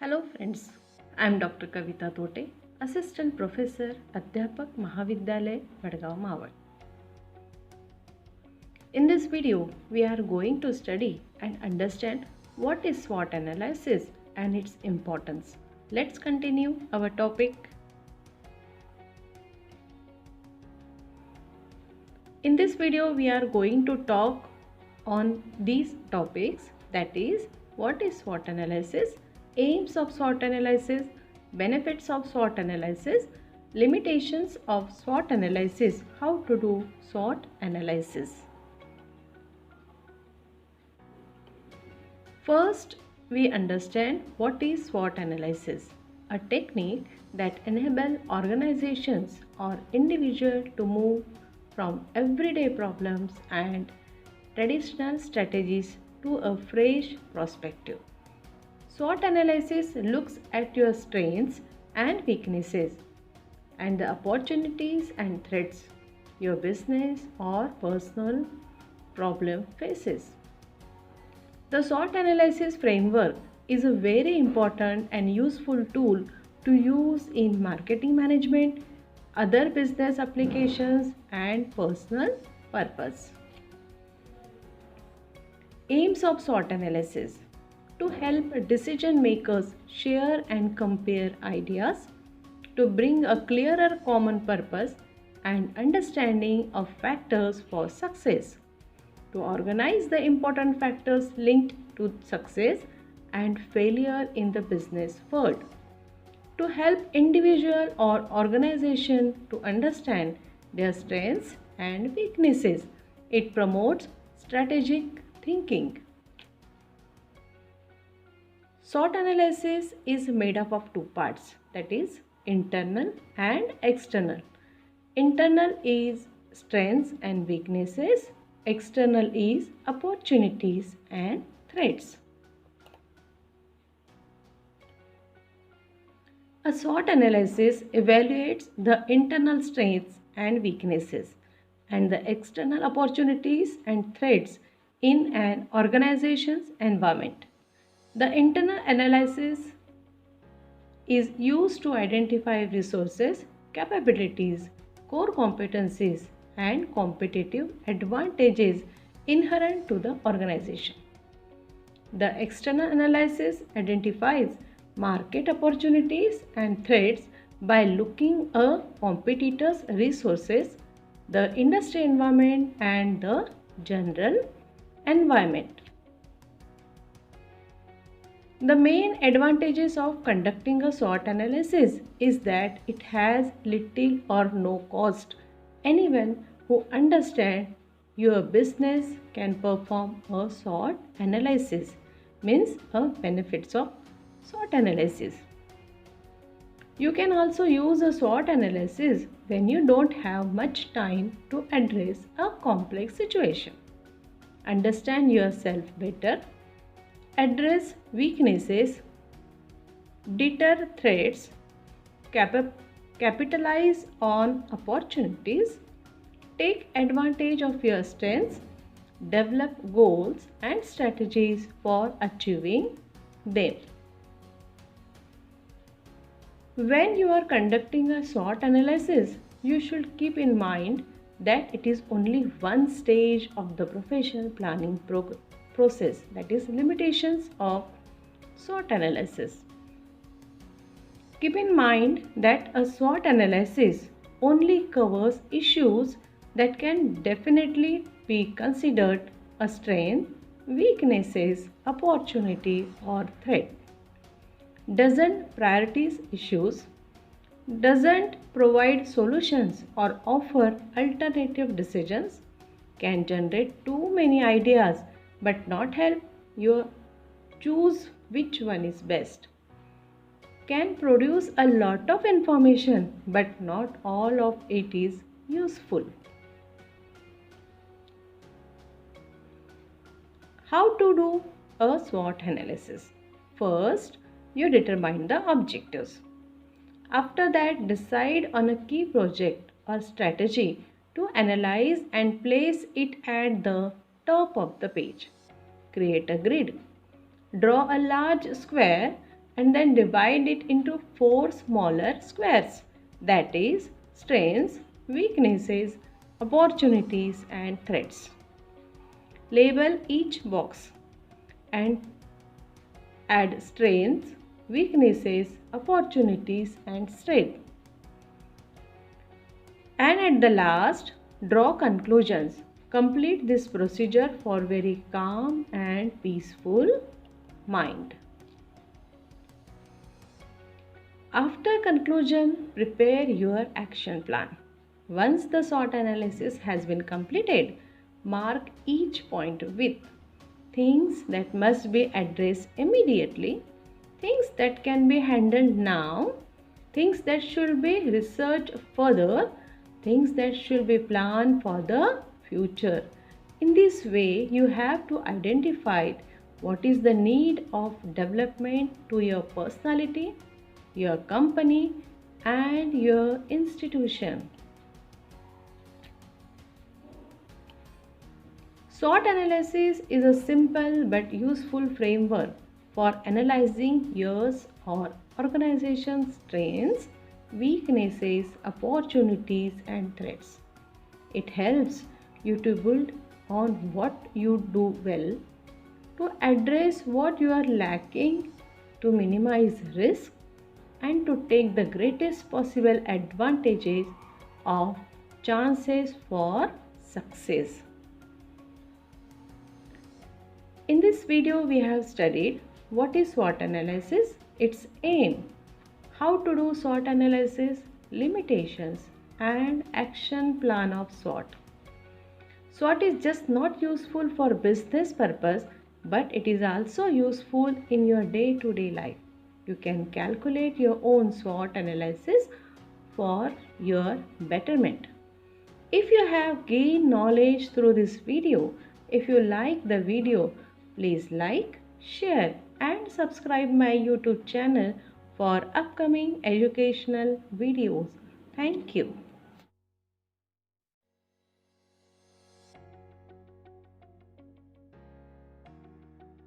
Hello friends, I am Dr. Kavita Tote, Assistant Professor, Adhyapak Mahavidyalay, Vadgaon, Mawad. In this video, we are going to study and understand what is SWOT analysis and its importance. Let's continue our topic. In this video, we are going to talk on these topics, that is, what is SWOT analysis, aims of SWOT analysis, benefits of SWOT analysis, limitations of SWOT analysis, how to do SWOT analysis. First, we understand what is SWOT analysis, a technique that enables organizations or individuals to move from everyday problems and traditional strategies to a fresh perspective. SWOT analysis looks at your strengths and weaknesses and the opportunities and threats your business or personal problem faces. The SWOT analysis framework is a very important and useful tool to use in marketing management, other business applications, and personal purpose. Aims of SWOT analysis: to help decision makers share and compare ideas, to bring a clearer common purpose and understanding of factors for success, to organize the important factors linked to success and failure in the business world, to help individual or organization to understand their strengths and weaknesses. It promotes strategic thinking. SWOT analysis is made up of two parts, that is internal and external. Internal is strengths and weaknesses. External is opportunities and threats. A SWOT analysis evaluates the internal strengths and weaknesses and the external opportunities and threats in an organization's environment. The internal analysis is used to identify resources, capabilities, core competencies, and competitive advantages inherent to the organization. The external analysis identifies market opportunities and threats by looking at competitors' resources, the industry environment, and the general environment. The main advantages of conducting a SWOT analysis is that it has little or no cost. Anyone who understands your business can perform a SWOT analysis, means a benefits of SWOT analysis. You can also use a SWOT analysis when you don't have much time to address a complex situation. Understand yourself better, address weaknesses, deter threats, capitalize on opportunities, take advantage of your strengths, develop goals and strategies for achieving them. When you are conducting a SWOT analysis, you should keep in mind that it is only one stage of the professional planning process, that is limitations of SWOT analysis. Keep in mind that a SWOT analysis only covers issues that can definitely be considered a strength, weaknesses, opportunity or threat. Doesn't prioritize issues, doesn't provide solutions or offer alternative decisions, can generate too many ideas but not help you choose which one is best, can produce a lot of information but not all of it is useful. How to do a SWOT analysis? First, you determine the objectives. After that, decide on a key project or strategy to analyze and place it at the top of the page. Create a grid. Draw a large square and then divide it into 4 smaller squares, that is strengths, weaknesses, opportunities and threats. Label each box and add strengths, weaknesses, opportunities and strengths. And at the last, draw conclusions. Complete this procedure for very calm and peaceful mind. After conclusion, prepare your action plan. Once the SWOT analysis has been completed, mark each point with things that must be addressed immediately, things that can be handled now, things that should be researched further, things that should be planned for the future. In this way, you have to identify what is the need of development to your personality, your company, and your institution. SWOT analysis is a simple but useful framework for analyzing yours or organization's strengths, weaknesses, opportunities, and threats. It helps you to build on what you do well, to address what you are lacking, to minimize risk, and to take the greatest possible advantages of chances for success. In this video, we have studied what is SWOT analysis, its aim, how to do SWOT analysis, limitations, and action plan of SWOT. SWOT is just not useful for business purpose, but it is also useful in your day-to-day life. You can calculate your own SWOT analysis for your betterment. If you have gained knowledge through this video, if you like the video, please like, share and subscribe my YouTube channel for upcoming educational videos. Thank you.